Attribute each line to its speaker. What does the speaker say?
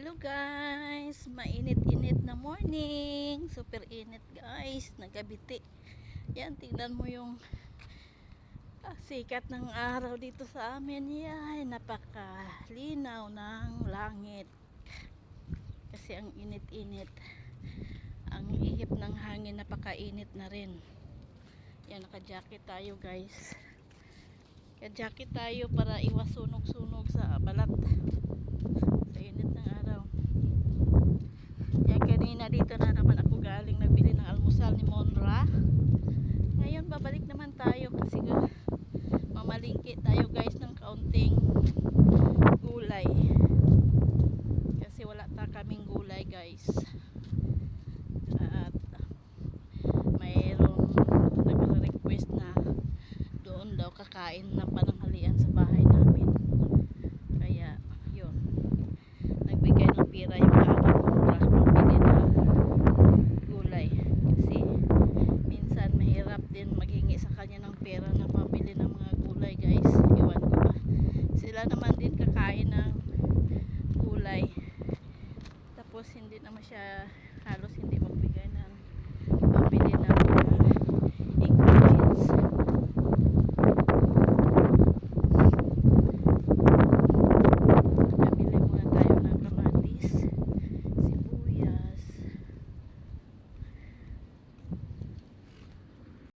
Speaker 1: Hello guys, mainit-init na morning, super init guys, nagabiti. Yan, tingnan mo yung sikat ng araw dito sa amin. Yan, napakalinaw ng langit. Kasi ang init-init, ang ihip ng hangin, napakainit na rin. Yan, naka-jacket tayo guys. Naka-jacket tayo para iwas sunog-sunog sa balat. Sa init ng araw. Yan, kanina dito na naman ako galing nagbili ng almusal ni Monra. Ngayon babalik naman tayo kasi mamalingki tayo guys ng kaunting gulay. Kasi wala ta kaming gulay guys. At mayroong nagre-request na doon daw kakain ng pananghalian sa bahay namin. Kaya yun, nagbigay ng pira yung aking Monra pambili ng gulay. Kasi minsan mahirap din maghingi sa kanya ng pera na pambili ng mga gulay guys. Iwan ko ba, sila naman din kakain ng gulay, tapos hindi naman siya halos hindi